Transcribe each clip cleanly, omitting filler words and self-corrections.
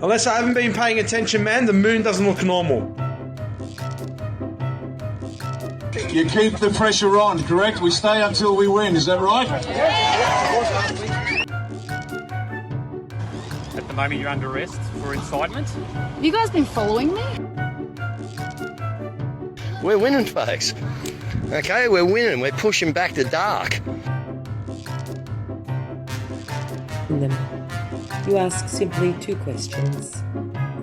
Unless I haven't been paying attention, man, the moon doesn't look normal. You keep the pressure on, correct? We stay until we win, is that right? At the moment you're under arrest for incitement. Have you guys been following me? We're winning, folks. Okay, we're winning. We're pushing back the dark. You ask simply 2 questions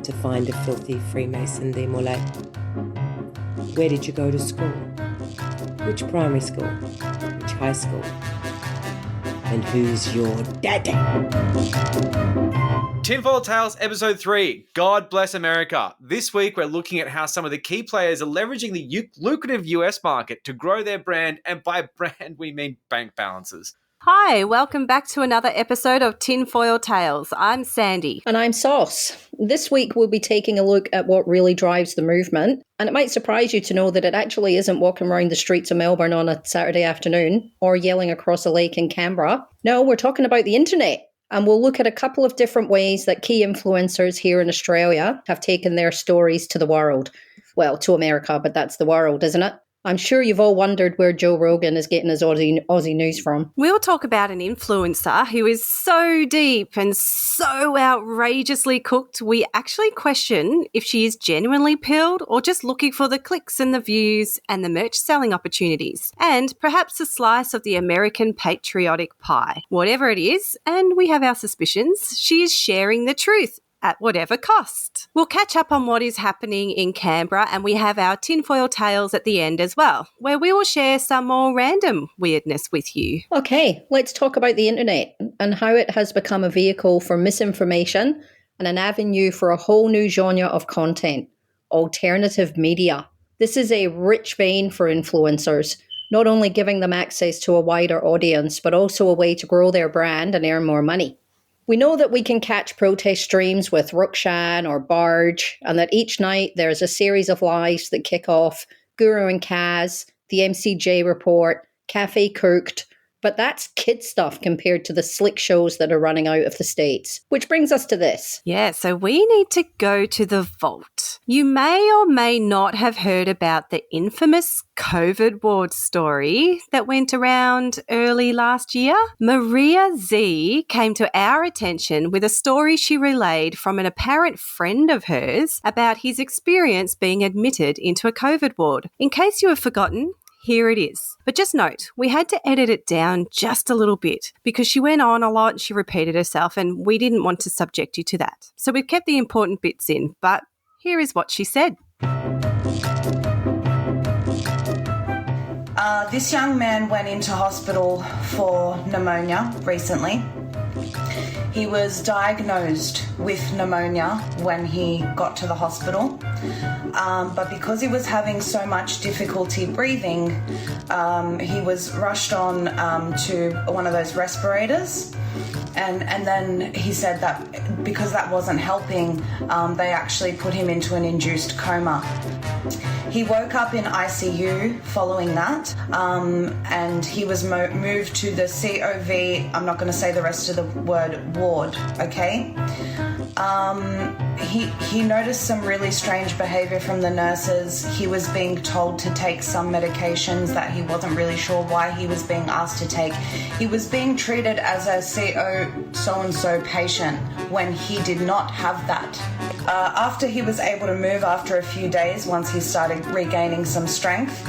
to find a filthy Freemason de Molay. Where did you go to school? Which primary school? Which high school? And who's your daddy? Tinfoil Tales Episode 3, God Bless America. This week we're looking at how some of the key players are leveraging the lucrative US market to grow their brand, and by brand we mean bank balances. Hi, welcome back to another episode of Tinfoil Tales. I'm Sandy. And I'm Sauce. This week we'll be taking a look at what really drives the movement. And it might surprise you to know that it actually isn't walking around the streets of Melbourne on a Saturday afternoon or yelling across a lake in Canberra. No, we're talking about the internet. And we'll look at a couple of different ways that key influencers here in Australia have taken their stories to the world. Well, to America, but that's the world, isn't it? I'm sure you've all wondered where Joe Rogan is getting his Aussie news from. We'll talk about an influencer who is so deep and so outrageously cooked, we actually question if she is genuinely pilled or just looking for the clicks and the views and the merch selling opportunities. And perhaps a slice of the American patriotic pie. Whatever it is, and we have our suspicions, she is sharing the truth at whatever cost. We'll catch up on what is happening in Canberra, and we have our tinfoil tales at the end as well, where we will share some more random weirdness with you. Okay, let's talk about the internet and how it has become a vehicle for misinformation and an avenue for a whole new genre of content, alternative media. This is a rich vein for influencers, not only giving them access to a wider audience, but also a way to grow their brand and earn more money. We know that we can catch protest streams with Rukshan or Barge, and that each night there's a series of lives that kick off Guru and Kaz, the MCJ Report, Cafe Cooked, but that's kid stuff compared to the slick shows that are running out of the States. Which brings us to this. Yeah, so we need to go to the vault. You may or may not have heard about the infamous COVID ward story that went around early last year. Maria Z came to our attention with a story she relayed from an apparent friend of hers about his experience being admitted into a COVID ward. In case you have forgotten, here it is. But just note, we had to edit it down just a little bit because she went on a lot and she repeated herself, and we didn't want to subject you to that. So we've kept the important bits in, but here is what she said. This young man went into hospital for pneumonia recently. He was diagnosed with pneumonia when he got to the hospital, but because he was having so much difficulty breathing, he was rushed on to one of those respirators, and then he said that because that wasn't helping, they actually put him into an induced coma. He woke up in ICU following that, and he was moved to the COV, I'm not going to say the rest of the word, ward, okay? He noticed some really strange behaviour from the nurses. He was being told to take some medications that he wasn't really sure why he was being asked to take. He was being treated as a CO so-and-so patient when he did not have that. After he was able to move after a few days, once he started regaining some strength,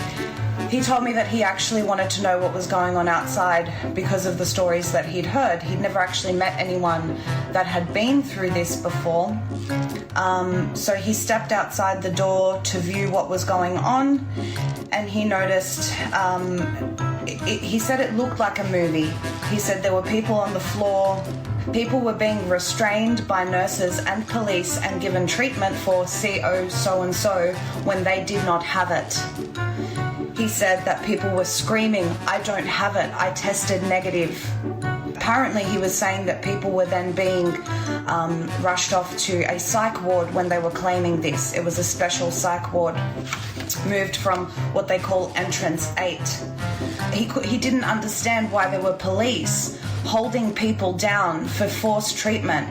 he told me that he actually wanted to know what was going on outside because of the stories that he'd heard. He'd never actually met anyone that had been through this before. So he stepped outside the door to view what was going on, and he noticed, he said it looked like a movie. He said there were people on the floor. People were being restrained by nurses and police and given treatment for CO so-and-so when they did not have it. He said that people were screaming, "I don't have it, I tested negative." Apparently he was saying that people were then being rushed off to a psych ward when they were claiming this. It was a special psych ward, moved from what they call entrance 8. He didn't understand why there were police holding people down for forced treatment.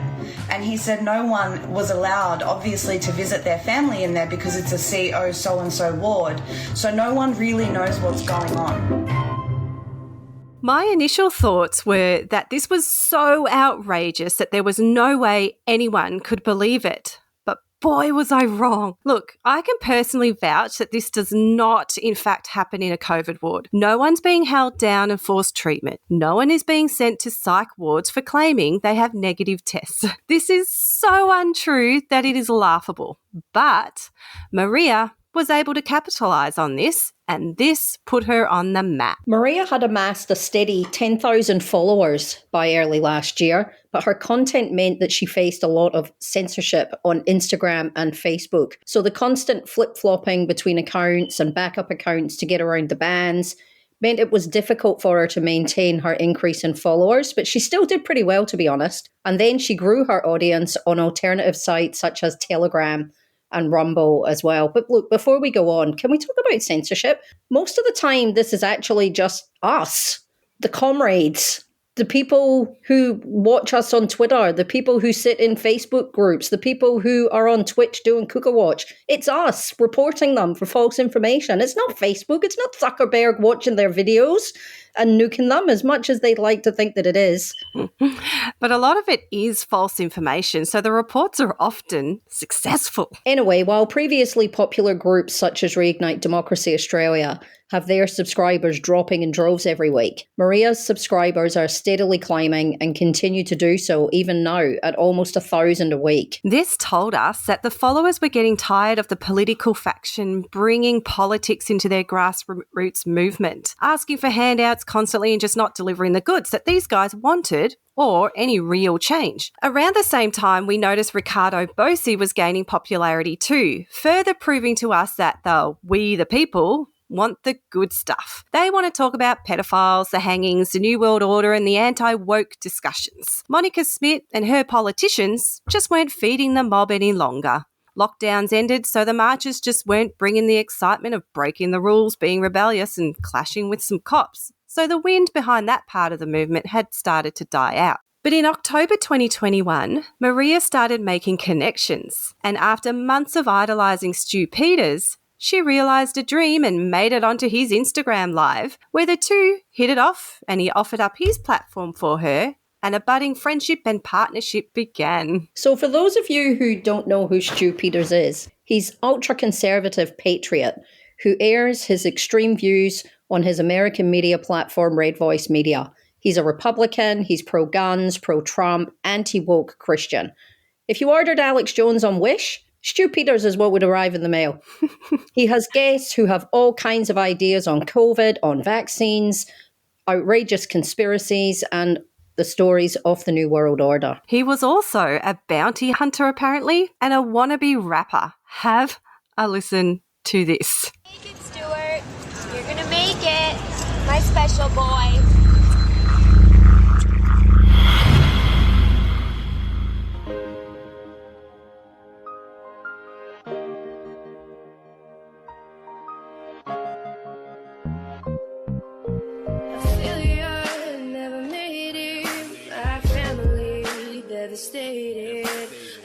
And he said no one was allowed, obviously, to visit their family in there because it's a CO so-and-so ward. So no one really knows what's going on. My initial thoughts were that this was so outrageous that there was no way anyone could believe it. But boy, was I wrong. Look, I can personally vouch that this does not, in fact, happen in a COVID ward. No one's being held down and forced treatment. No one is being sent to psych wards for claiming they have negative tests. This is so untrue that it is laughable. But Maria was able to capitalise on this, and this put her on the map. Maria had amassed a steady 10,000 followers by early last year, but her content meant that she faced a lot of censorship on Instagram and Facebook. So the constant flip-flopping between accounts and backup accounts to get around the bans meant it was difficult for her to maintain her increase in followers, but she still did pretty well, to be honest. And then she grew her audience on alternative sites such as Telegram and Rumble as well. But look, before we go on, can we talk about censorship? Most of the time, this is actually just us, the comrades, the people who watch us on Twitter, the people who sit in Facebook groups, the people who are on Twitch doing Cooker Watch. It's us reporting them for false information. It's not Facebook. It's not Zuckerberg watching their videos and nuking them as much as they'd like to think that it is. But a lot of it is false information, so the reports are often successful. Anyway, while previously popular groups such as Reignite Democracy Australia have their subscribers dropping in droves every week, Maria's subscribers are steadily climbing and continue to do so even now at almost 1,000 a week. This told us that the followers were getting tired of the political faction bringing politics into their grassroots movement, asking for handouts constantly and just not delivering the goods that these guys wanted or any real change. Around the same time, we noticed Ricardo Bossi was gaining popularity too, further proving to us that we the people want the good stuff. They want to talk about pedophiles, the hangings, the New World Order and the anti-woke discussions. Monica Smith and her politicians just weren't feeding the mob any longer. Lockdowns ended, so the marches just weren't bringing the excitement of breaking the rules, being rebellious and clashing with some cops. So the wind behind that part of the movement had started to die out. But in October 2021, Maria started making connections. And after months of idolising Stu Peters, she realised a dream and made it onto his Instagram live, where the two hit it off and he offered up his platform for her and a budding friendship and partnership began. So for those of you who don't know who Stu Peters is, he's ultra-conservative patriot who airs his extreme views on his American media platform Red Voice Media. He's a Republican, he's pro-guns, pro-Trump, anti-woke Christian. If you ordered Alex Jones on Wish, Stu Peters is what would arrive in the mail. He has guests who have all kinds of ideas on COVID, on vaccines, outrageous conspiracies, and the stories of the New World Order. He was also a bounty hunter, apparently, and a wannabe rapper. Have a listen to this. Make it, Stuart. You're gonna make it. My special boy. Devastated,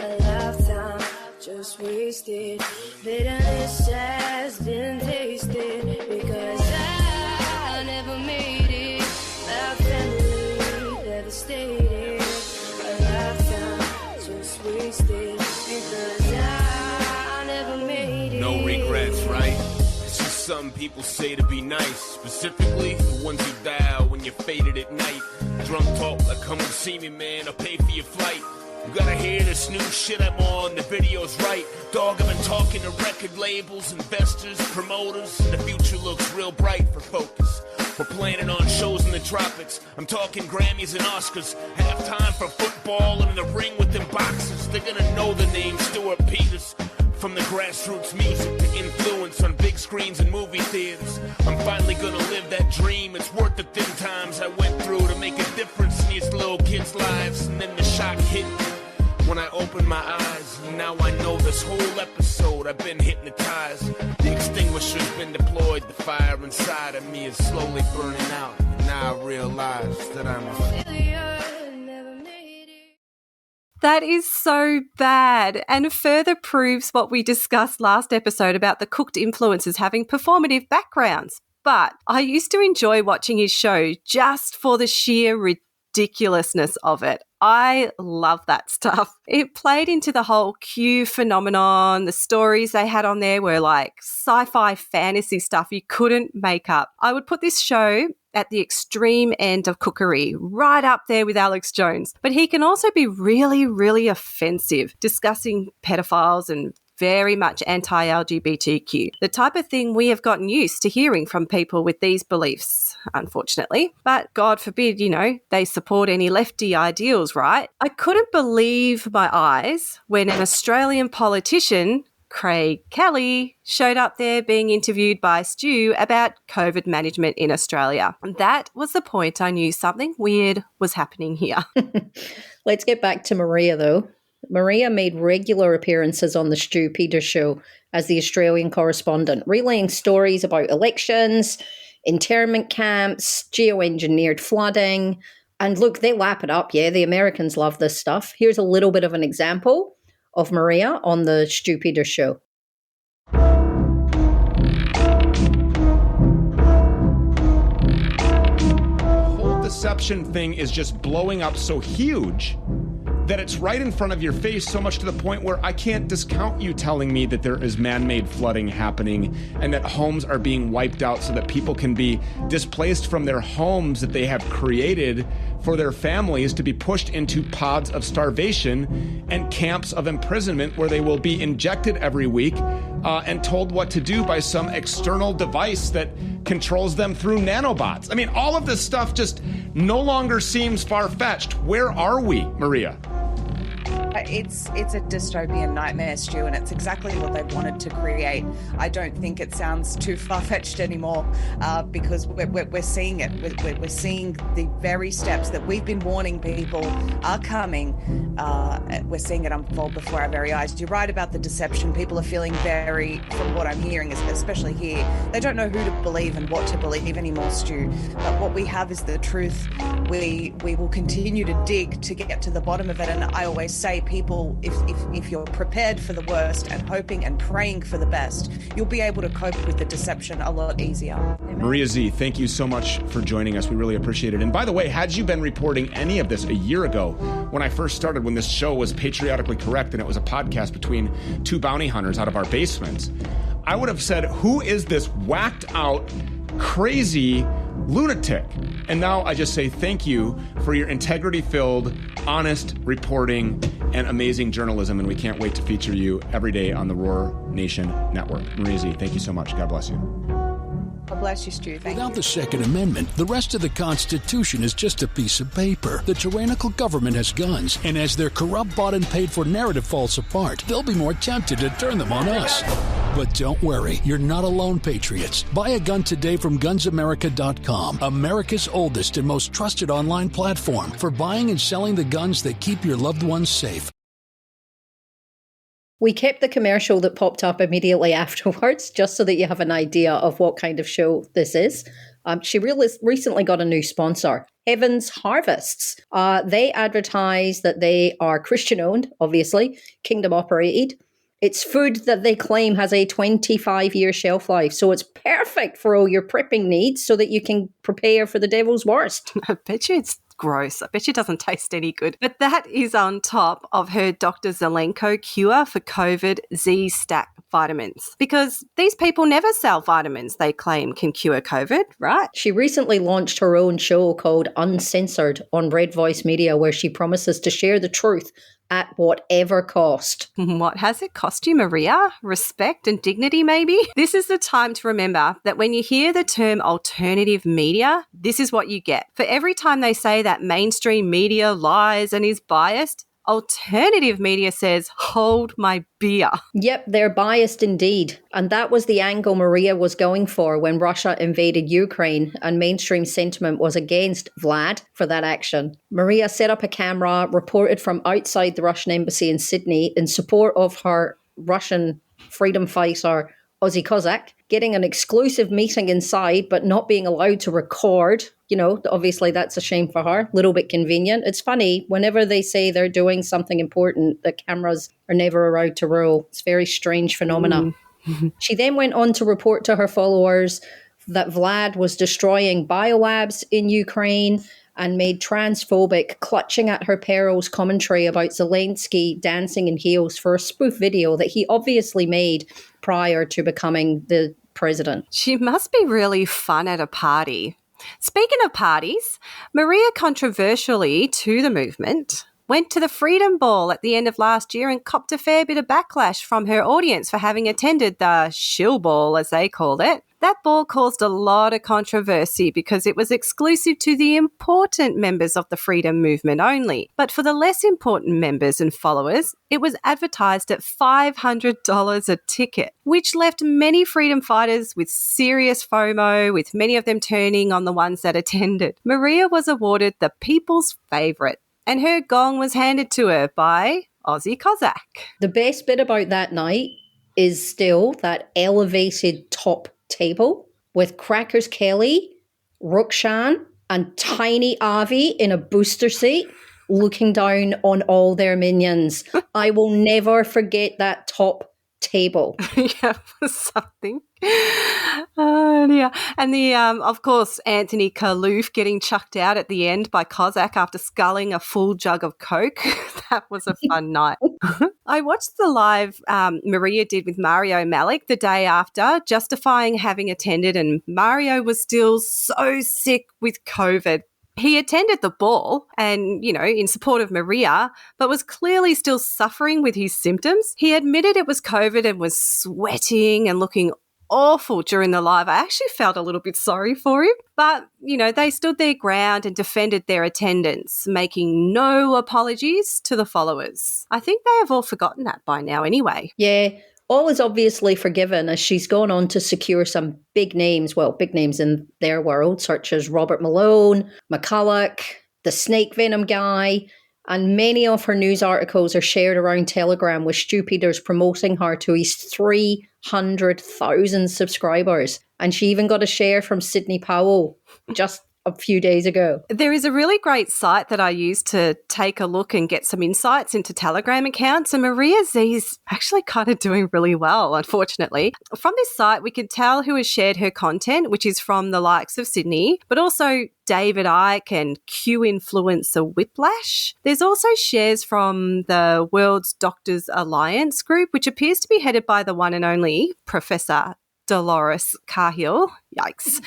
a lifetime just wasted. Bitterness has been tasted because I never made it. My family devastated, a lifetime just wasted because I never made it. No regrets, right? It's just something people say to be nice. Specifically, the ones you dial when you're faded at night. Drunk talk like, come and see me, man, I'll pay for your flight. You gotta hear this new shit I'm on, the video's right. Dog, I've been talking to record labels, investors, promoters, and the future looks real bright for Focus. We're planning on shows in the tropics. I'm talking Grammys and Oscars. Have time for football and in the ring with them boxers. They're gonna know the name Stuart Peters. From the grassroots music to influence on big screens and movie theaters. I'm finally gonna live that dream. It's worth the thin times I went through to make a difference in these little kids' lives. And then the shock hit when I opened my eyes. Now I know this whole episode I've been hypnotized. The extinguisher's been deployed. The fire inside of me is slowly burning out. Now I realize that I'm a That is so bad and further proves what we discussed last episode about the cooked influencers having performative backgrounds. But I used to enjoy watching his show just for the sheer ridiculousness of it. I love that stuff. It played into the whole Q phenomenon. The stories they had on there were like sci-fi fantasy stuff you couldn't make up. I would put this show at the extreme end of cookery, right up there with Alex Jones. But he can also be really, really offensive, discussing pedophiles and very much anti-LGBTQ, the type of thing we have gotten used to hearing from people with these beliefs, unfortunately. But God forbid, they support any lefty ideals, right? I couldn't believe my eyes when an Australian politician, Craig Kelly, showed up there being interviewed by Stu about COVID management in Australia. That was the point I knew something weird was happening here. Let's get back to Maria, though. Maria made regular appearances on the Stu Peters show as the Australian correspondent, relaying stories about elections, internment camps, geoengineered flooding. And look, they lap it up, yeah? The Americans love this stuff. Here's a little bit of an example of Maria on the Stu Peters show. The whole deception thing is just blowing up so huge that it's right in front of your face, so much to the point where I can't discount you telling me that there is man-made flooding happening and that homes are being wiped out so that people can be displaced from their homes that they have created for their families to be pushed into pods of starvation and camps of imprisonment where they will be injected every week and told what to do by some external device that controls them through nanobots. I mean, all of this stuff just no longer seems far-fetched. Where are we, Maria? It's a dystopian nightmare, Stu, and it's exactly what they wanted to create. I don't think it sounds too far-fetched anymore because we're seeing it. We're seeing the very steps that we've been warning people are coming. We're seeing it unfold before our very eyes. You're right about the deception. People are feeling from what I'm hearing, especially here, they don't know who to believe and what to believe anymore, Stu. But what we have is the truth. We will continue to dig to get to the bottom of it. And I always say, people, if you're prepared for the worst and hoping and praying for the best, you'll be able to cope with the deception a lot easier. Maria Z, thank you so much for joining us. We really appreciate it. And by the way, had you been reporting any of this a year ago, when I first started, when this show was patriotically correct and it was a podcast between two bounty hunters out of our basements, I would have said, who is this whacked out, crazy lunatic? And now I just say thank you for your integrity-filled, honest reporting and amazing journalism, and we can't wait to feature you every day on the Roar Nation Network. Maria Z, thank you so much. God bless you. God bless you, Stu. Thank Without the Second Amendment, the rest of the Constitution is just a piece of paper. The tyrannical government has guns, and as their corrupt, bought and paid for narrative falls apart, they'll be more tempted to turn them on us. But don't worry, you're not alone, patriots. Buy a gun today from GunsAmerica.com, America's oldest and most trusted online platform for buying and selling the guns that keep your loved ones safe. We kept the commercial that popped up immediately afterwards, just so that you have an idea of what kind of show this is. She recently got a new sponsor, Heaven's Harvests. They advertise that they are Christian-owned, obviously, kingdom-operated. It's food that they claim has a 25-year shelf life, so it's perfect for all your prepping needs so that you can prepare for the devil's worst. I bet you it's gross. I bet you it doesn't taste any good. But that is on top of her Dr. Zelenko cure for COVID Z-Stack vitamins. Because these people never sell vitamins they claim can cure COVID, right? She recently launched her own show called Uncensored on Red Voice Media, where she promises to share the truth at whatever cost. What has it cost you, Maria? Respect and dignity, maybe? This is the time to remember that when you hear the term alternative media, this is what you get. For every time they say that mainstream media lies and is biased, alternative media says, hold my beer. Yep, they're biased indeed. And that was the angle Maria was going for when Russia invaded Ukraine and mainstream sentiment was against Vlad for that action. Maria set up a camera, reported from outside the Russian embassy in Sydney in support of her Russian freedom fighter Ozzy Kozak, getting an exclusive meeting inside, but not being allowed to record. You know, obviously that's a shame for her. Little bit convenient. It's funny, whenever they say they're doing something important, the cameras are never allowed to roll. It's a very strange phenomena. She then went on to report to her followers that Vlad was destroying biolabs in Ukraine and made transphobic, clutching at her pearls commentary about Zelensky dancing in heels for a spoof video that he obviously made prior to becoming the president. She must be really fun at a party. Speaking of parties, Maria, controversially to the movement, went to the Freedom Ball at the end of last year and copped a fair bit of backlash from her audience for having attended the shill ball, as they called it. That ball caused a lot of controversy because it was exclusive to the important members of the freedom movement only. But for the less important members and followers, it was advertised at $500 a ticket, which left many freedom fighters with serious FOMO, with many of them turning on the ones that attended. Maria was awarded the people's favourite, and her gong was handed to her by Ozzy Kozak. The best bit about that night is still that elevated top table with Crackers Kelly, Rukshan, and Tiny Avi in a booster seat looking down on all their minions. I will never forget that top table. Yeah, something. Oh dear. And the of course Anthony Kaloof getting chucked out at the end by Kozak after sculling a full jug of Coke. That was a fun night. I watched the live Maria did with Mario Malik the day after, justifying having attended, and Mario was still so sick with COVID. He attended the ball and, in support of Maria, but was clearly still suffering with his symptoms. He admitted it was COVID and was sweating and looking awful during the live. I actually felt a little bit sorry for him, but, they stood their ground and defended their attendance, making no apologies to the followers. I think they have all forgotten that by now anyway. Yeah. All is obviously forgiven as she's gone on to secure some big names in their world, such as Robert Malone, McCulloch, the Snake Venom guy, and many of her news articles are shared around Telegram with Stu Peters promoting her to his 300,000 subscribers. And she even got a share from Sidney Powell just a few days ago. There is a really great site that I use to take a look and get some insights into Telegram accounts, and Maria Z's actually kind of doing really well, unfortunately. From this site, we can tell who has shared her content, which is from the likes of Sydney, but also David Icke and Q influencer Whiplash. There's also shares from the World's Doctors Alliance group, which appears to be headed by the one and only Professor Dolores Cahill. Yikes.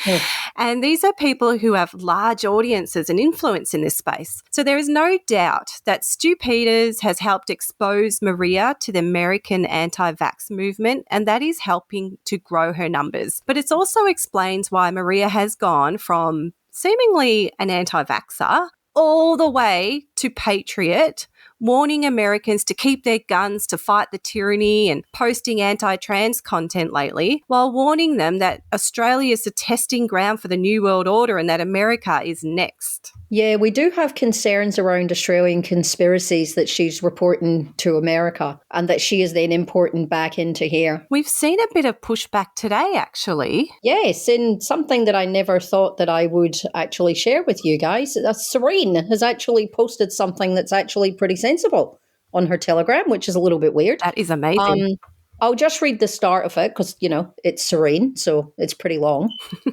And these are people who have large audiences and influence in this space. So there is no doubt that Stu Peters has helped expose Maria to the American anti-vax movement, and that is helping to grow her numbers. But it also explains why Maria has gone from seemingly an anti-vaxxer all the way to patriot, warning Americans to keep their guns to fight the tyranny and posting anti-trans content lately, while warning them that Australia is a testing ground for the New World Order and that America is next. Yeah, we do have concerns around Australian conspiracies that she's reporting to America and that she is then importing back into here. We've seen a bit of pushback today, actually. Yes, in something that I never thought that I would actually share with you guys. Serene has actually posted something that's actually pretty sensible on her Telegram, which is a little bit weird. That is amazing. I'll just read the start of it because, it's Serene, so it's pretty long.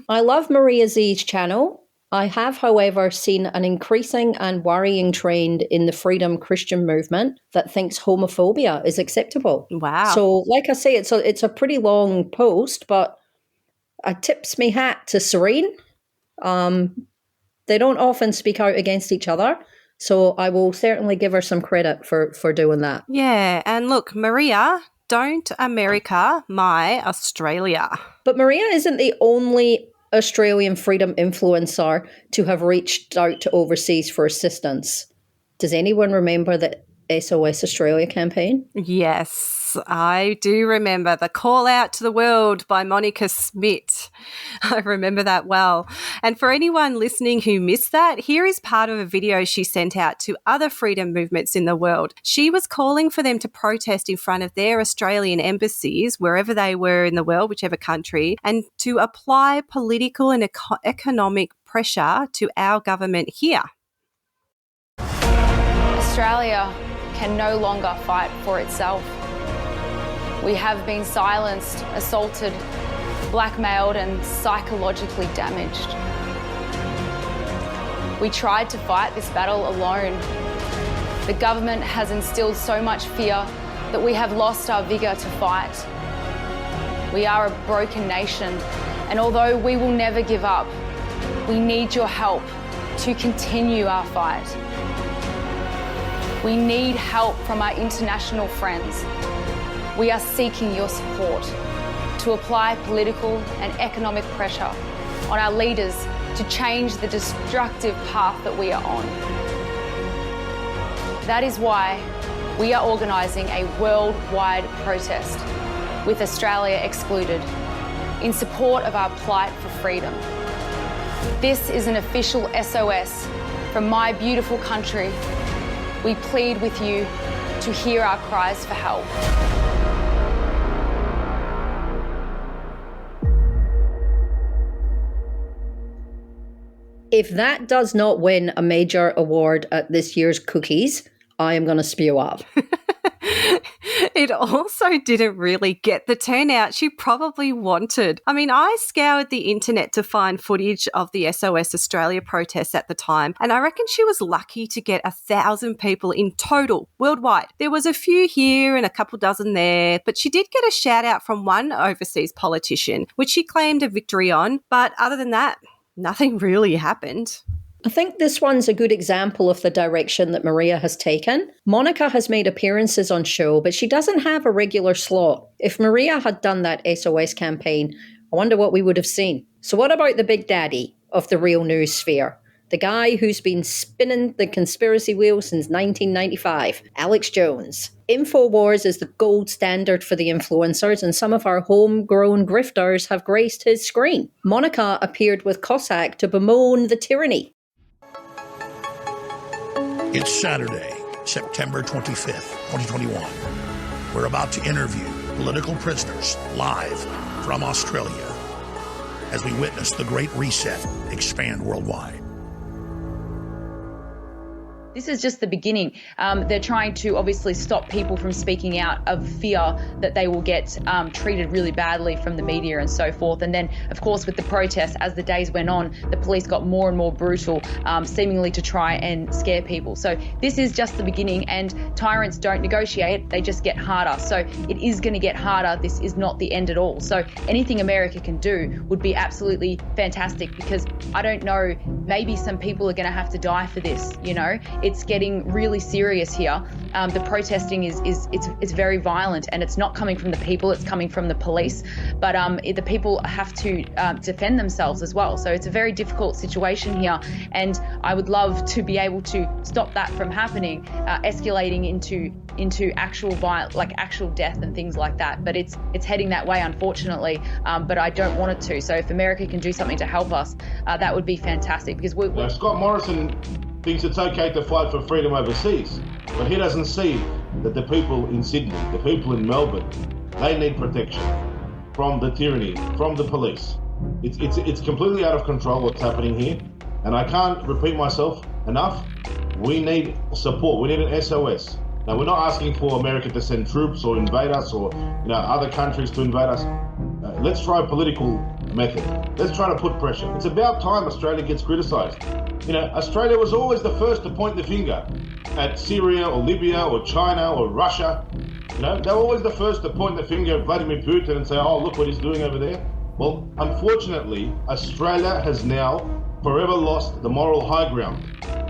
I love Maria Z's channel. I have, however, seen an increasing and worrying trend in the freedom Christian movement that thinks homophobia is acceptable. Wow. So, like I say, it's a pretty long post, but I tips me hat to Serene. They don't often speak out against each other, so I will certainly give her some credit for doing that. Yeah, and look, Maria, don't America my Australia. But Maria isn't the only Australian freedom influencer to have reached out to overseas for assistance. Does anyone remember that SOS Australia campaign? Yes, I do remember the Call Out to the World by Monica Smith. I remember that well. And for anyone listening who missed that, here is part of a video she sent out to other freedom movements in the world. She was calling for them to protest in front of their Australian embassies, wherever they were in the world, whichever country, and to apply political and economic pressure to our government here. Australia can no longer fight for itself. We have been silenced, assaulted, blackmailed, and psychologically damaged. We tried to fight this battle alone. The government has instilled so much fear that we have lost our vigour to fight. We are a broken nation, and although we will never give up, we need your help to continue our fight. We need help from our international friends. We are seeking your support to apply political and economic pressure on our leaders to change the destructive path that we are on. That is why we are organising a worldwide protest, with Australia excluded, in support of our plight for freedom. This is an official SOS from my beautiful country. We plead with you to hear our cries for help. If that does not win a major award at this year's Cookies, I am going to spew up. It also didn't really get the turnout she probably wanted. I mean, I scoured the internet to find footage of the SOS Australia protests at the time, and I reckon she was lucky to get 1,000 people in total worldwide. There was a few here and a couple dozen there, but she did get a shout out from one overseas politician, which she claimed a victory on. But other than that, nothing really happened. I think this one's a good example of the direction that Maria has taken. Monica has made appearances on show, but she doesn't have a regular slot. If Maria had done that SOS campaign, I wonder what we would have seen. So what about the big daddy of the real news sphere? The guy who's been spinning the conspiracy wheel since 1995, Alex Jones. InfoWars is the gold standard for the influencers, and some of our homegrown grifters have graced his screen. Monica appeared with Cossack to bemoan the tyranny. It's Saturday, September 25th, 2021. We're about to interview political prisoners live from Australia as we witness the Great Reset expand worldwide. This is just the beginning. They're trying to obviously stop people from speaking out of fear that they will get treated really badly from the media and so forth. And then, of course, with the protests, as the days went on, the police got more and more brutal, seemingly to try and scare people. So this is just the beginning, and tyrants don't negotiate, they just get harder. So it is going to get harder. This is not the end at all. So anything America can do would be absolutely fantastic, because I don't know, maybe some people are going to have to die for this, you know? It's getting really serious here. The protesting it's very violent, and it's not coming from the people, it's coming from the police. But the people have to defend themselves as well. So it's a very difficult situation here, and I would love to be able to stop that from happening, escalating into actual actual death and things like that. But it's heading that way, unfortunately. But I don't want it to. So if America can do something to help us, that would be fantastic, because Scott Morrison thinks it's okay to fight for freedom overseas, but he doesn't see that the people in Sydney, the people in Melbourne, they need protection from the tyranny, from the police. It's completely out of control what's happening here, and I can't repeat myself enough. We need support. We need an SOS. Now, we're not asking for America to send troops or invade us, or other countries to invade us. Let's try a political method. Let's try to put pressure. It's about time Australia gets criticised. Australia was always the first to point the finger at Syria or Libya or China or Russia. They're always the first to point the finger at Vladimir Putin and say, oh, look what he's doing over there. Well, unfortunately, Australia has now forever lost the moral high ground.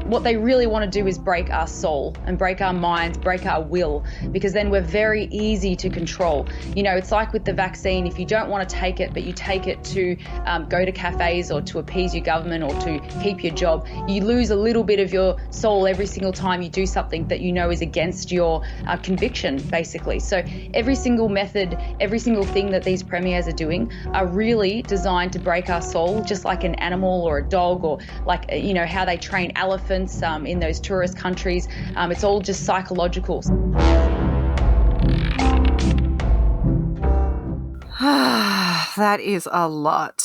What they really want to do is break our soul and break our minds, break our will, because then we're very easy to control. It's like with the vaccine. If you don't want to take it, but you take it to go to cafes or to appease your government or to keep your job, you lose a little bit of your soul every single time you do something that you know is against your conviction, basically. So every single method, every single thing that these premiers are doing are really designed to break our soul, just like an animal or a dog, or like, how they train elephants in those tourist countries. It's all just psychological. That is a lot.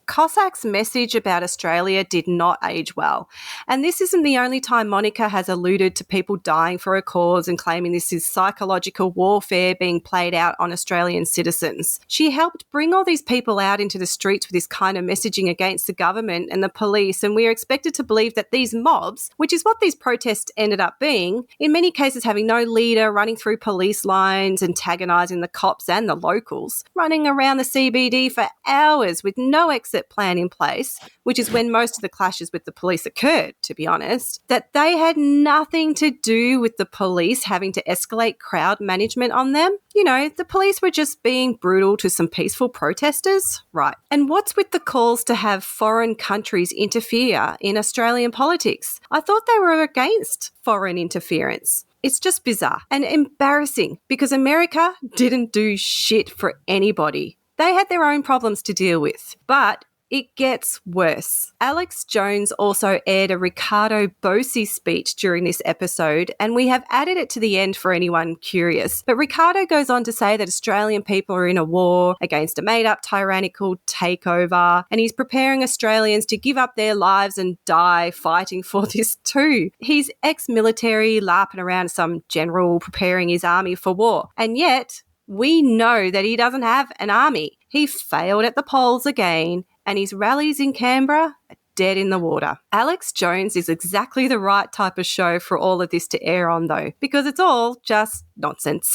Cossack's message about Australia did not age well. And this isn't the only time Monica has alluded to people dying for a cause and claiming this is psychological warfare being played out on Australian citizens. She helped bring all these people out into the streets with this kind of messaging against the government and the police, and we are expected to believe that these mobs, which is what these protests ended up being, in many cases having no leader, running through police lines, antagonising the cops and the locals, running around the CBD for hours with no exit plan in place, which is when most of the clashes with the police occurred, to be honest, that they had nothing to do with the police having to escalate crowd management on them. The police were just being brutal to some peaceful protesters, right? And what's with the calls to have foreign countries interfere in Australian politics? I thought they were against foreign interference. It's just bizarre and embarrassing because America didn't do shit for anybody. They had their own problems to deal with. But it gets worse. Alex Jones also aired a Ricardo Bossi speech during this episode, and we have added it to the end for anyone curious. But Ricardo goes on to say that Australian people are in a war against a made-up tyrannical takeover, and he's preparing Australians to give up their lives and die fighting for this too. He's ex-military, larping around some general preparing his army for war, and yet we know that he doesn't have an army. He failed at the polls again, and his rallies in Canberra are dead in the water. Alex Jones is exactly the right type of show for all of this to air on, though, because it's all just nonsense.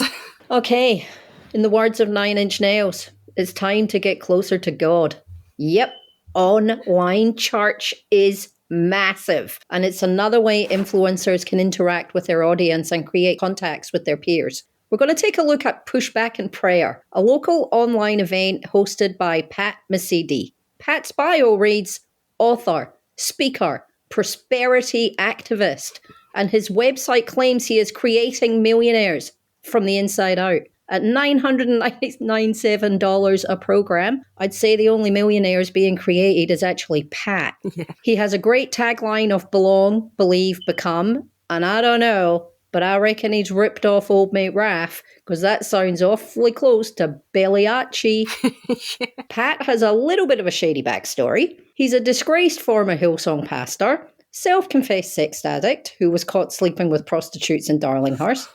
Okay, in the words of Nine Inch Nails, it's time to get closer to God. Yep, online church is massive, and it's another way influencers can interact with their audience and create contacts with their peers. We're going to take a look at Pushback and Prayer, a local online event hosted by Pat Mesiti. Pat's bio reads, author, speaker, prosperity activist, and his website claims he is creating millionaires from the inside out. At $997 a program, I'd say the only millionaires being created is actually Pat. Yeah. He has a great tagline of belong, believe, become, and I don't know, but I reckon he's ripped off old mate Raph, because that sounds awfully close to Belliacci. Yeah. Pat has a little bit of a shady backstory. He's a disgraced former Hillsong pastor, self-confessed sex addict who was caught sleeping with prostitutes in Darlinghurst,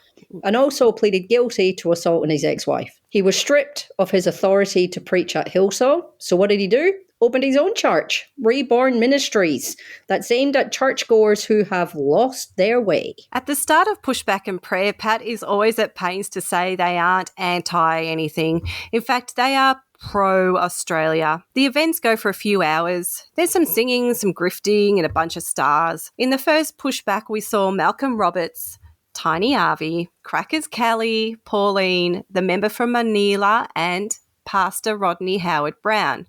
and also pleaded guilty to assaulting his ex-wife. He was stripped of his authority to preach at Hillsong, so what did he do? Opened his own church, Reborn Ministries, that's aimed at churchgoers who have lost their way. At the start of Pushback and Prayer, Pat is always at pains to say they aren't anti-anything. In fact, they are pro-Australia. The events go for a few hours. There's some singing, some grifting, and a bunch of stars. In the first Pushback, we saw Malcolm Roberts, Tiny Arvey, Crackers Kelly, Pauline, the member from Manila, and Pastor Rodney Howard-Brown,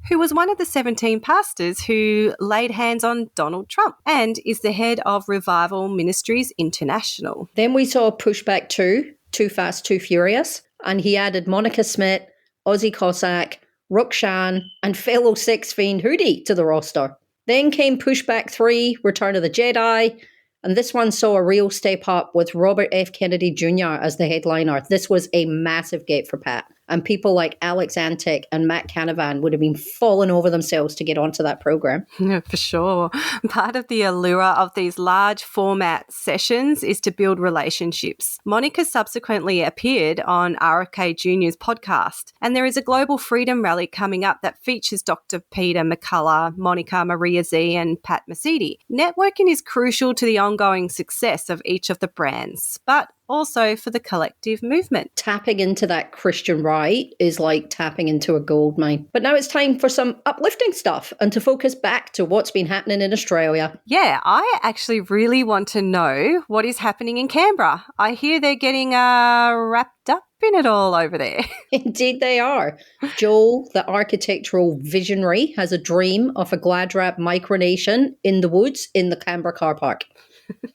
who was one of the 17 pastors who laid hands on Donald Trump and is the head of Revival Ministries International. Then we saw Pushback 2, Too Fast, Too Furious, and he added Monica Smith, Ozzy Cossack, Rukshan, and fellow sex fiend Hootie to the roster. Then came Pushback 3, Return of the Jedi, and this one saw a real step up with Robert F. Kennedy Jr. as the headliner. This was a massive get for Pat. And people like Alex Antic and Matt Canavan would have been falling over themselves to get onto that program. Yeah, for sure. Part of the allure of these large format sessions is to build relationships. Monica subsequently appeared on RFK Jr.'s podcast, and there is a global freedom rally coming up that features Dr. Peter McCullough, Monica Maria Z, and Pat Mesiti. Networking is crucial to the ongoing success of each of the brands, but also for the collective movement. Tapping into that Christian right is like tapping into a gold mine. But now it's time for some uplifting stuff and to focus back to what's been happening in Australia. Yeah, I actually really want to know what is happening in Canberra. I hear they're getting wrapped up in it all over there. Indeed they are. Joel, the architectural visionary, has a dream of a Gladrap micronation in the woods in the Canberra car park.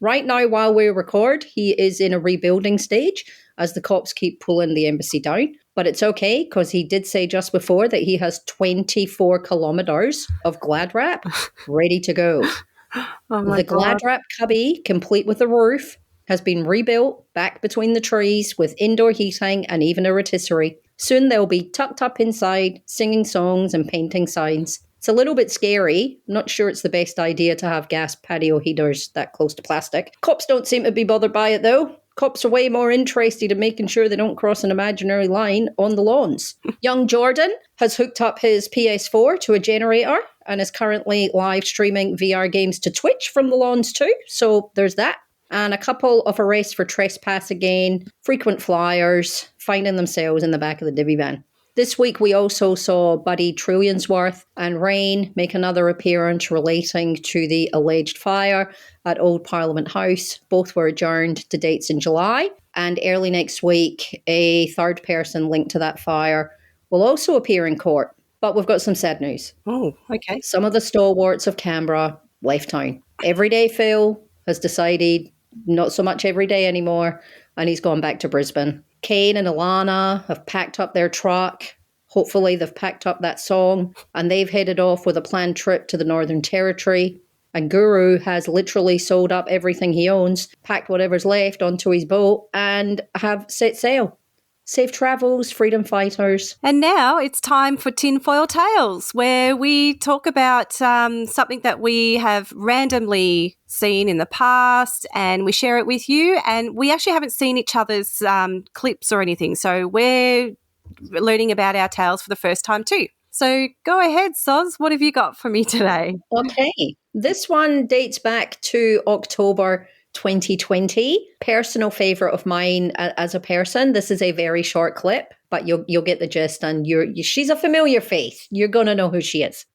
Right now, while we record, he is in a rebuilding stage as the cops keep pulling the embassy down. But it's okay, because he did say just before that he has 24 kilometres of Gladrap ready to go. The Gladrap cubby, complete with a roof, has been rebuilt back between the trees with indoor heating and even a rotisserie. Soon they'll be tucked up inside, singing songs and painting signs. It's a little bit scary. Not sure it's the best idea to have gas patio heaters that close to plastic. Cops don't seem to be bothered by it though. Cops are way more interested in making sure they don't cross an imaginary line on the lawns. Young Jordan has hooked up his PS4 to a generator and is currently live streaming VR games to Twitch from the lawns too. So there's that. And a couple of arrests for trespass again, frequent flyers, finding themselves in the back of the divvy van. This week we also saw Buddy Trillionsworth and Rain make another appearance relating to the alleged fire at Old Parliament House. Both were adjourned to dates in July. And early next week, a third person linked to that fire will also appear in court. But we've got some sad news. Oh, okay. Some of the stalwarts of Canberra left town. Everyday Phil has decided not so much every day anymore, and he's gone back to Brisbane. Kane and Alana have packed up their truck. Hopefully they've packed up that song, and they've headed off with a planned trip to the Northern Territory. And Guru has literally sold up everything he owns, packed whatever's left onto his boat, and have set sail. Safe travels, freedom fighters. And now it's time for Tinfoil Tales, where we talk about something that we have randomly seen in the past and we share it with you. And we actually haven't seen each other's clips or anything. So we're learning about our tales for the first time too. So go ahead, Soz. What have you got for me today? Okay. This one dates back to October 2020. Personal favorite of mine as a person. This is a very short clip, but you'll get the gist, and she's a familiar face. You're gonna know who she is.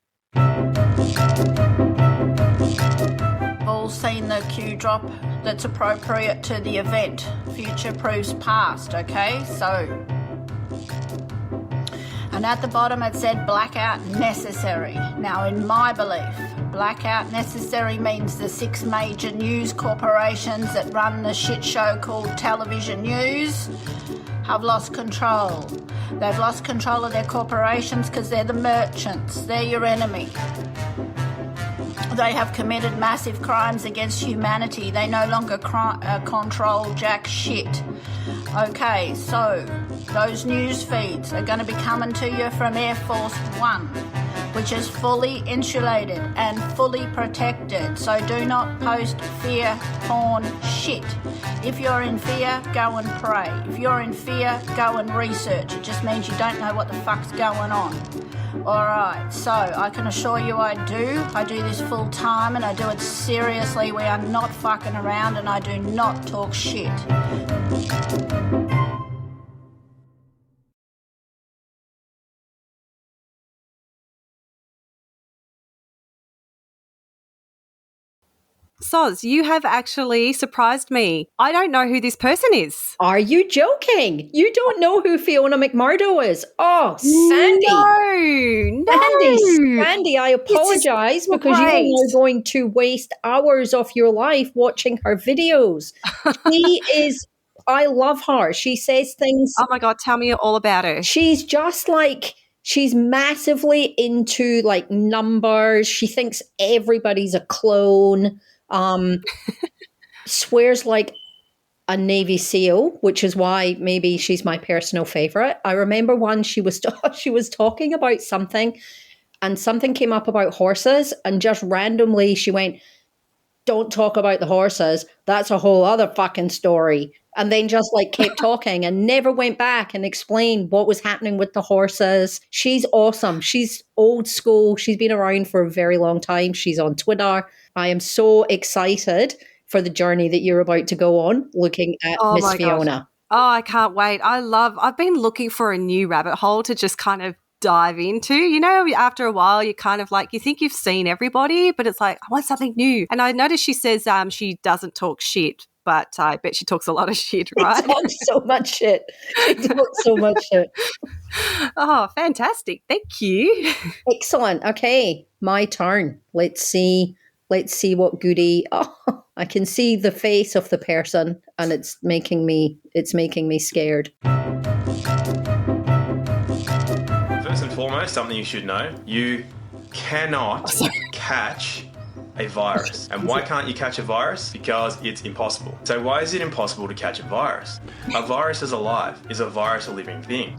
All seen the cue drop that's appropriate to the event. Future proves past, okay? So, and at the bottom it said blackout necessary. Now, in my belief, blackout necessary means the 6 major news corporations that run the shit show called television news have lost control. They've lost control of their corporations because they're the merchants. They're your enemy. They have committed massive crimes against humanity. They no longer control jack shit. Okay, so those news feeds are going to be coming to you from Air Force One, which is fully insulated and fully protected. So do not post fear porn shit. If you're in fear, go and pray. If you're in fear, go and research. It just means you don't know what the fuck's going on. Alright, so I can assure you I do this full time, and I do it seriously. We are not fucking around, and I do not talk shit. Soz, you have actually surprised me. I don't know who this person is. Are you joking? You don't know who Fiona McMurdo is? Oh, Sandy. No. Sandy, I apologise because you are now going to waste hours of your life watching her videos. She is, I love her. She says things. Oh my God, tell me all about her. She's just like, she's massively into like numbers. She thinks everybody's a clone. Swears like a Navy SEAL, which is why maybe she's my personal favorite. I remember once she was talking about something, and something came up about horses, and just randomly she went, "Don't talk about the horses. That's a whole other fucking story." And then just like kept talking and never went back and explained what was happening with the horses. She's awesome. She's old school. She's been around for a very long time. She's on Twitter. I am so excited for the journey that you're about to go on looking at Oh Miss my gosh. Fiona. Oh, I can't wait. I've been looking for a new rabbit hole to just kind of dive into. You know, after a while, you kind of like, you think you've seen everybody, but it's like, I want something new. And I noticed she says she doesn't talk shit, but I bet she talks a lot of shit, right? She talks so much shit. She talks so much shit. Oh, fantastic. Thank you. Excellent. Okay, my turn. Let's see what goodie. Oh, I can see the face of the person and it's making me scared. First and foremost, something you should know, you cannot catch a virus. And why can't you catch a virus? Because it's impossible. So why is it impossible to catch a virus? A virus is alive. Is a virus a living thing?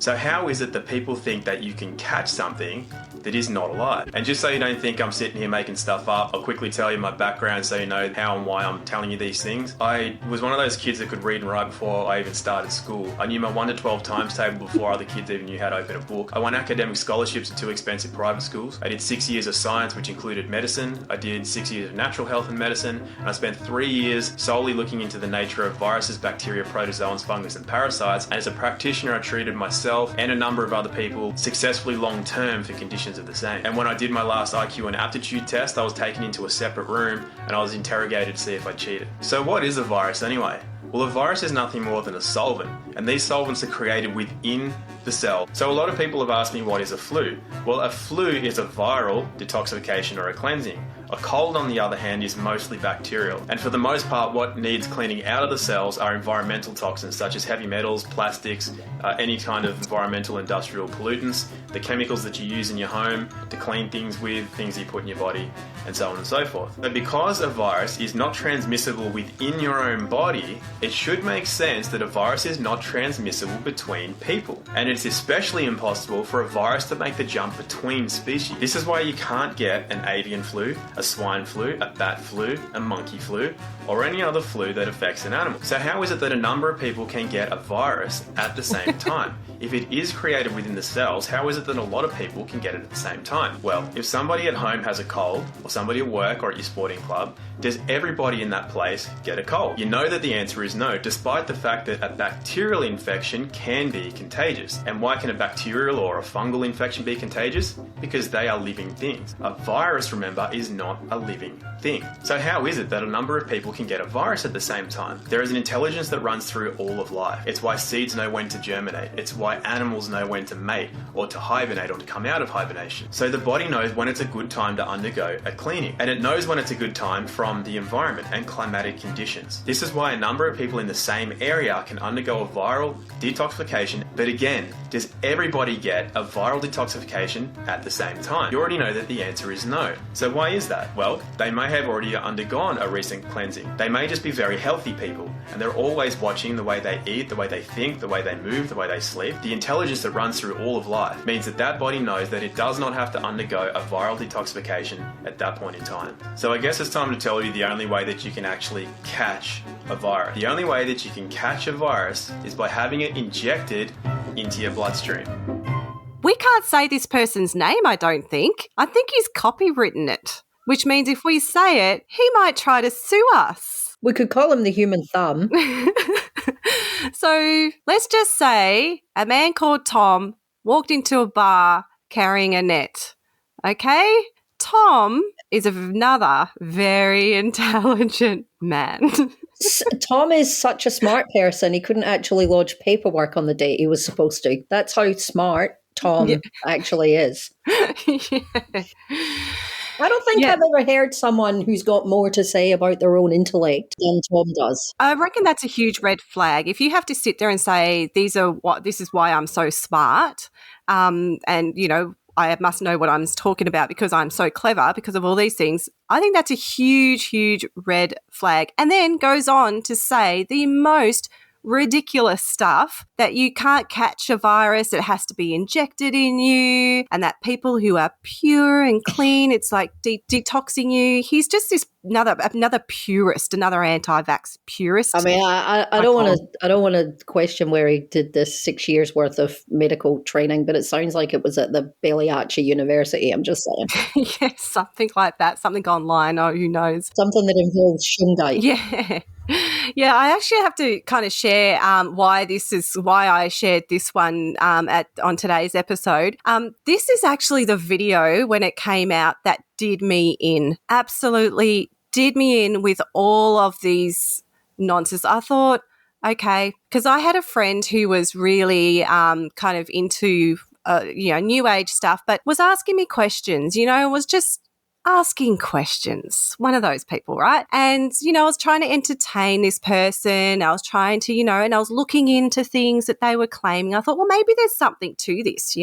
So how is it that people think that you can catch something that is not alive? And just so you don't think I'm sitting here making stuff up, I'll quickly tell you my background so you know how and why I'm telling you these things. I was one of those kids that could read and write before I even started school. I knew my 1 to 12 times table before other kids even knew how to open a book. I won academic scholarships at 2 expensive private schools. I did 6 years of science, which included medicine. I did 6 years of natural health and medicine. And I spent 3 years solely looking into the nature of viruses, bacteria, protozoans, fungus, and parasites. And as a practitioner, I treated myself and a number of other people successfully long-term for conditions of the same. And when I did my last IQ and aptitude test, I was taken into a separate room and I was interrogated to see if I cheated. So what is a virus anyway? Well, a virus is nothing more than a solvent, and these solvents are created within the cell. So a lot of people have asked me, what is a flu? Well, a flu is a viral detoxification or a cleansing. A cold, on the other hand, is mostly bacterial. And for the most part, what needs cleaning out of the cells are environmental toxins such as heavy metals, plastics, any kind of environmental industrial pollutants, the chemicals that you use in your home to clean things with, things that you put in your body, and so on and so forth. But because a virus is not transmissible within your own body, it should make sense that a virus is not transmissible between people. And it's especially impossible for a virus to make the jump between species. This is why you can't get an avian flu, a swine flu, a bat flu, a monkey flu, or any other flu that affects an animal. So how is it that a number of people can get a virus at the same time? If it is created within the cells, how is it that a lot of people can get it at the same time? Well, if somebody at home has a cold, or somebody at work or at your sporting club, does everybody in that place get a cold? You know that the answer is no, despite the fact that a bacterial infection can be contagious. And why can a bacterial or a fungal infection be contagious? Because they are living things. A virus, remember, is not a living thing. So how is it that a number of people can get a virus at the same time? There is an intelligence that runs through all of life. It's why seeds know when to germinate. It's why animals know when to mate or to hibernate or to come out of hibernation. So the body knows when it's a good time to undergo a cleaning. And it knows when it's a good time from the environment and climatic conditions. This is why a number of people in the same area can undergo a viral detoxification. But again, does everybody get a viral detoxification at the same time? You already know that the answer is no. So why is that? Well, they may have already undergone a recent cleansing. They may just be very healthy people, and they're always watching the way they eat, the way they think, the way they move, the way they sleep. The intelligence that runs through all of life means that that body knows that it does not have to undergo a viral detoxification at that point in time. So I guess it's time to tell you the only way that you can actually catch a virus. The only way that you can catch a virus is by having it injected into your bloodstream. We can't say this person's name, I don't think. I think he's copywritten it, which means if we say it, he might try to sue us. We could call him the human thumb. So let's just say a man called Tom walked into a bar carrying a net. Okay? Tom is another very intelligent man. Tom is such a smart person, he couldn't actually lodge paperwork on the date he was supposed to. That's how smart Tom actually is. Yeah. I don't think I've ever heard someone who's got more to say about their own intellect than Tom does. I reckon that's a huge red flag. If you have to sit there and say, this is why I'm so smart, and, you know, I must know what I'm talking about because I'm so clever because of all these things, I think that's a huge, huge red flag. And then goes on to say the most ridiculous stuff that you can't catch a virus, it has to be injected in you, and that people who are pure and clean, it's like detoxing you. He's just this another purist, another anti-vax purist. I mean, I don't want to question where he did this 6 years worth of medical training, but it sounds like it was at the Bellyache University. I'm just saying. Yeah, something like that. Something online. Oh, who knows? Something that involves shungite. Yeah. Yeah, I actually have to kind of share why I shared this one on today's episode. This is actually the video when it came out that did me in. Absolutely did me in with all of these nonsense. I thought, okay, because I had a friend who was really kind of into new age stuff, but was asking me questions, was just asking questions, one of those people, right? And, I was trying to entertain this person. I was trying to, and I was looking into things that they were claiming. I thought, well, maybe there's something to this,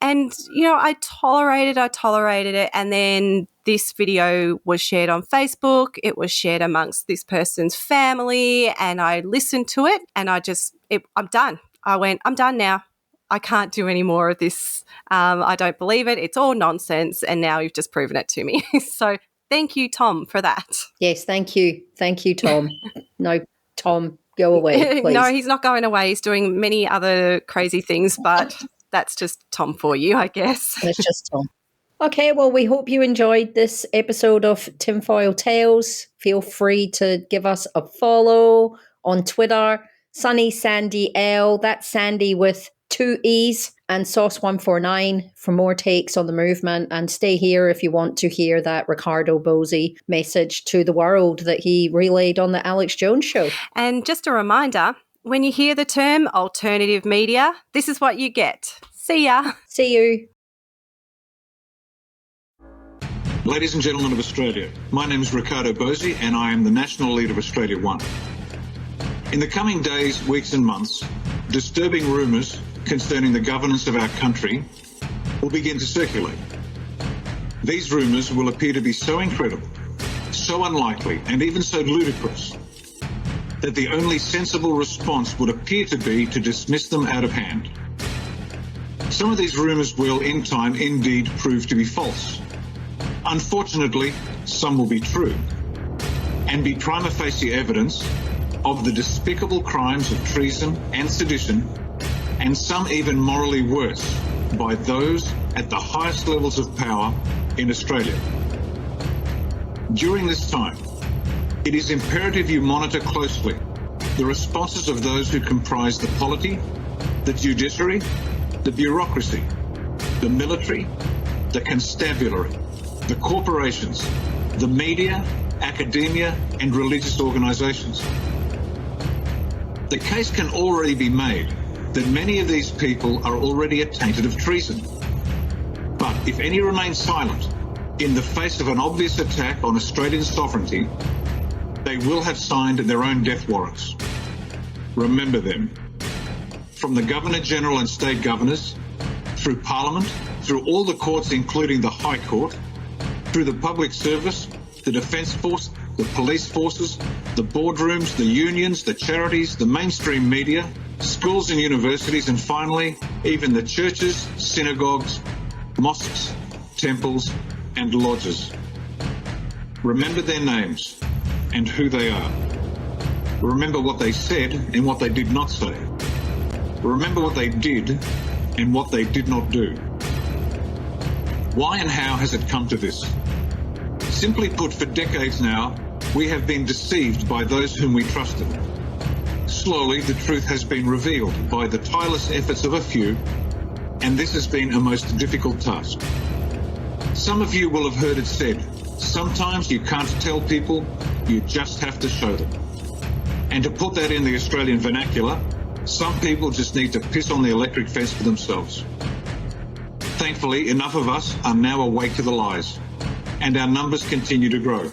And, I tolerated it. And then this video was shared on Facebook. It was shared amongst this person's family. And I listened to it and I'm done. I'm done now. I can't do any more of this. I don't believe it. It's all nonsense. And now you've just proven it to me. So thank you, Tom, for that. Yes, thank you. Thank you, Tom. No, Tom, go away, please. No, he's not going away. He's doing many other crazy things, but that's just Tom for you, I guess. It's just Tom. Okay, well, we hope you enjoyed this episode of Tinfoil Tales. Feel free to give us a follow on Twitter. Sunny Sandy L. That's Sandy with 2 E's, and Sauce149 for more takes on the movement. And stay here if you want to hear that Ricardo Bosi message to the world that he relayed on the Alex Jones show. And just a reminder, when you hear the term alternative media, this is what you get. See ya. See you. Ladies and gentlemen of Australia, my name is Ricardo Bosi and I am the National Leader of Australia One. In the coming days, weeks and months, disturbing rumours concerning the governance of our country will begin to circulate. These rumours will appear to be so incredible, so unlikely, and even so ludicrous that the only sensible response would appear to be to dismiss them out of hand. Some of these rumours will, in time, indeed prove to be false. Unfortunately, some will be true and be prima facie evidence of the despicable crimes of treason and sedition, and some even morally worse, by those at the highest levels of power in Australia. During this time, it is imperative you monitor closely the responses of those who comprise the polity, the judiciary, the bureaucracy, the military, the constabulary, the corporations, the media, academia, and religious organisations. The case can already be made that many of these people are already attainted of treason. But if any remain silent in the face of an obvious attack on Australian sovereignty, they will have signed their own death warrants. Remember them. From the Governor-General and State Governors, through Parliament, through all the courts including the High Court, through the Public Service, the Defence Force, the police forces, the boardrooms, the unions, the charities, the mainstream media, schools and universities, and finally, even the churches, synagogues, mosques, temples, and lodges. Remember their names and who they are. Remember what they said and what they did not say. Remember what they did and what they did not do. Why and how has it come to this? Simply put, for decades now, we have been deceived by those whom we trusted. Slowly, the truth has been revealed by the tireless efforts of a few, and this has been a most difficult task. Some of you will have heard it said, sometimes you can't tell people, you just have to show them. And to put that in the Australian vernacular, some people just need to piss on the electric fence for themselves. Thankfully, enough of us are now awake to the lies, and our numbers continue to grow.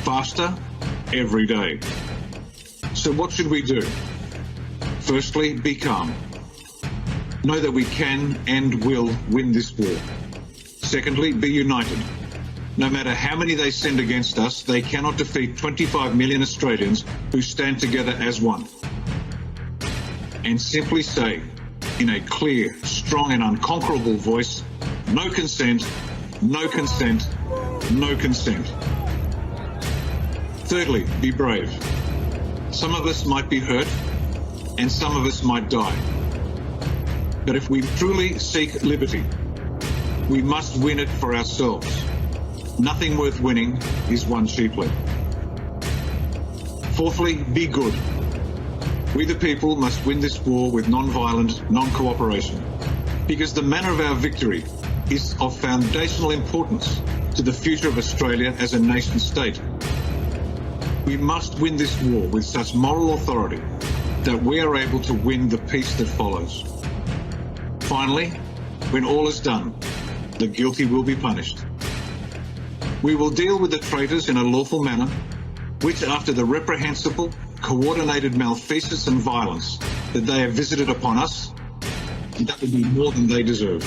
Faster every day. So what should we do? Firstly, be calm. Know that we can and will win this war. Secondly, be united. No matter how many they send against us, they cannot defeat 25 million Australians who stand together as one. and simply say, in a clear, strong and unconquerable voice, no consent, no consent, no consent. Thirdly, be brave. Some of us might be hurt, and some of us might die. But if we truly seek liberty, we must win it for ourselves. Nothing worth winning is won cheaply. Fourthly, be good. We the people must win this war with non-violent, non-cooperation, because the manner of our victory is of foundational importance to the future of Australia as a nation state. We must win this war with such moral authority that we are able to win the peace that follows. Finally, when all is done, the guilty will be punished. We will deal with the traitors in a lawful manner, which after the reprehensible, coordinated malfeasance and violence that they have visited upon us, that would be more than they deserve.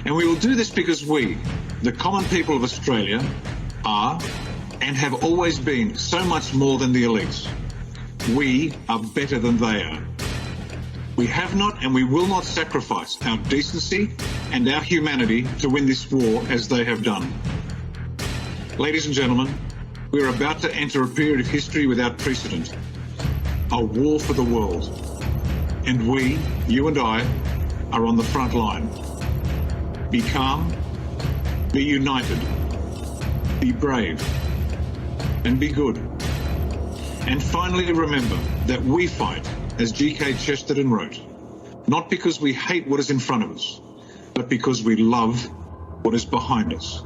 And we will do this because we, the common people of Australia, are and have always been so much more than the elites. We are better than they are. We have not and we will not sacrifice our decency and our humanity to win this war as they have done. Ladies and gentlemen, we are about to enter a period of history without precedent, a war for the world. And we, you and I, are on the front line. Be calm, be united, be brave, and be good. And finally, remember that we fight, as G.K. Chesterton wrote, not because we hate what is in front of us, but because we love what is behind us.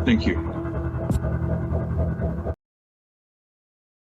Thank you.